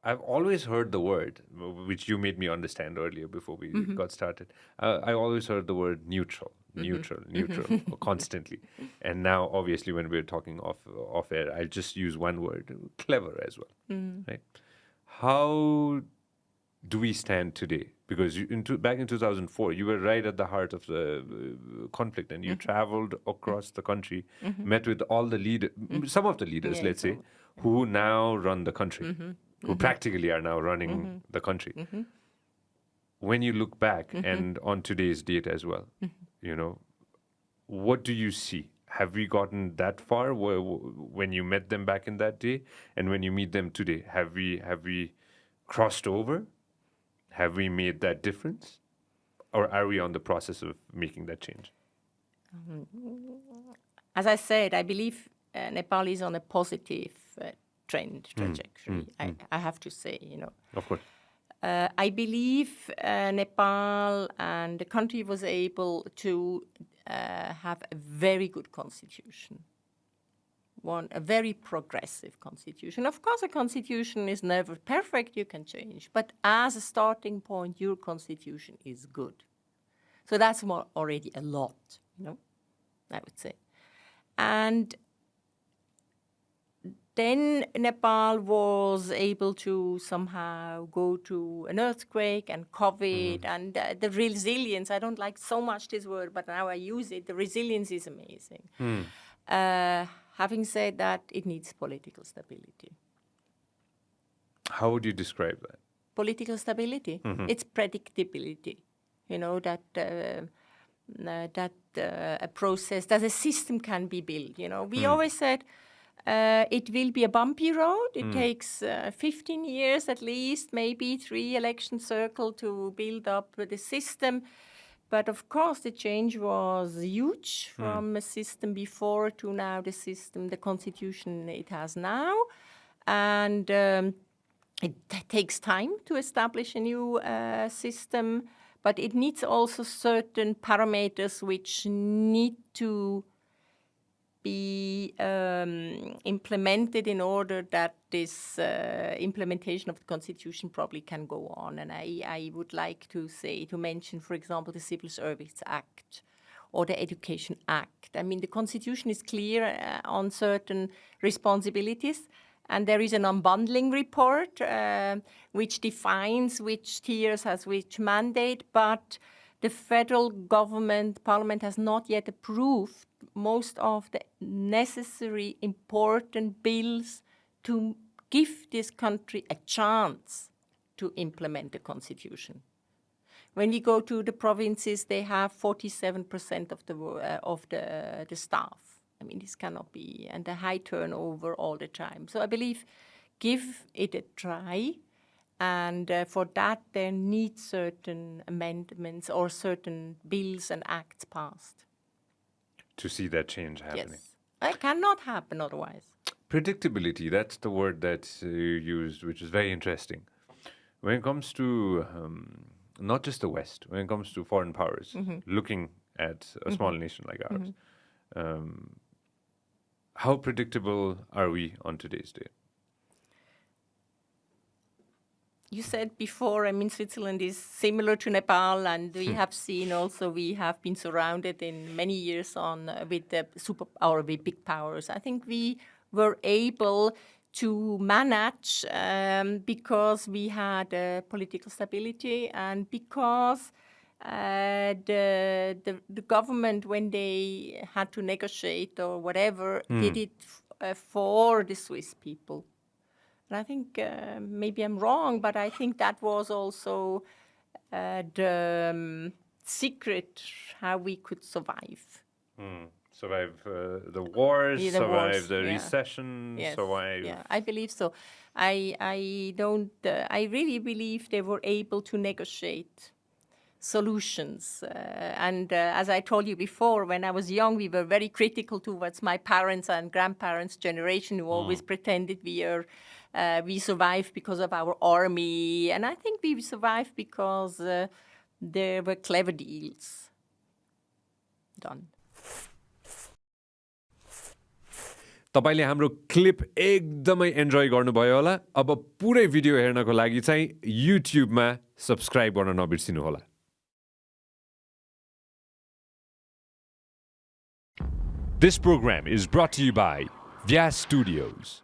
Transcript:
I've always heard the word, which you made me understand earlier before we got started. I always heard the word neutral, neutral, constantly. And now, obviously, when we're talking off air, I'll just use one word, clever as well. Right? How do we stand today? Because back in 2004, you were right at the heart of the conflict, and you traveled across the country, met with all the leaders, some of the leaders, let's say, who now run the country, who practically are now running the country. When you look back and on today's date as well, you know, what do you see? Have we gotten that far when you met them back in that day, and when you meet them today? Have we crossed over? Have we made that difference? Or are we on the process of making that change? As I said, I believe Nepal is on a positive trajectory. I have to say, you know. Of course. I believe Nepal and the country was able to have a very good constitution. A very progressive constitution. Of course, a constitution is never perfect, you can change. But as a starting point, your constitution is good. So that's already a lot, you know, I would say. And then Nepal was able to somehow go to an earthquake and COVID and the resilience. I don't like so much this word, but now I use it. The resilience is amazing. Having said that, it needs political stability. How would you describe that? Political stability. It's predictability. You know, that a process, that a system can be built. You know, we always said it will be a bumpy road. It takes 15 years at least, maybe 3 election cycles to build up the system. But of course, the change was huge from a system before to now the system, the constitution it has now. And it takes time to establish a new system, but it needs also certain parameters which need to be implemented in order that this implementation of the constitution probably can go on. And I would like to mention, for example, the Civil Service Act or the Education Act. I mean, the constitution is clear on certain responsibilities, and there is an unbundling report which defines which tiers has which mandate, but the federal government, parliament has not yet approved most of the necessary important bills to give this country a chance to implement the constitution. When we go to the provinces, they have 47% of the staff. I mean, this cannot be, and a high turnover all the time. So I believe, give it a try. And for that, there need certain amendments or certain bills and acts passed. To see that change happening. Yes. It cannot happen otherwise. Predictability, that's the word that you used, which is very interesting. When it comes to not just the West, when it comes to foreign powers, looking at a small nation like ours, how predictable are we on today's day? You said before, I mean, Switzerland is similar to Nepal, and we have seen also, we have been surrounded in many years with the big powers. I think we were able to manage because we had political stability and because the government, when they had to negotiate or whatever, did it for the Swiss people. And I think maybe I'm wrong, but I think that was also the secret how we could survive. Survive the wars, survive the recession, survive. Yeah, I believe so. I really believe they were able to negotiate solutions. And as I told you before, when I was young, we were very critical towards my parents' and grandparents' generation who always pretended we survived because of our army. And I think we survived because there were clever deals done. तपाईले हाम्रो clip एकदमै enjoy गर्नुभयो होला अब पुरै video हेर्नको लागि चाहिँ युट्युबमा सब्स्क्राइब गर्न नबिर्सिनु होला This program is brought to you by Vyas Studios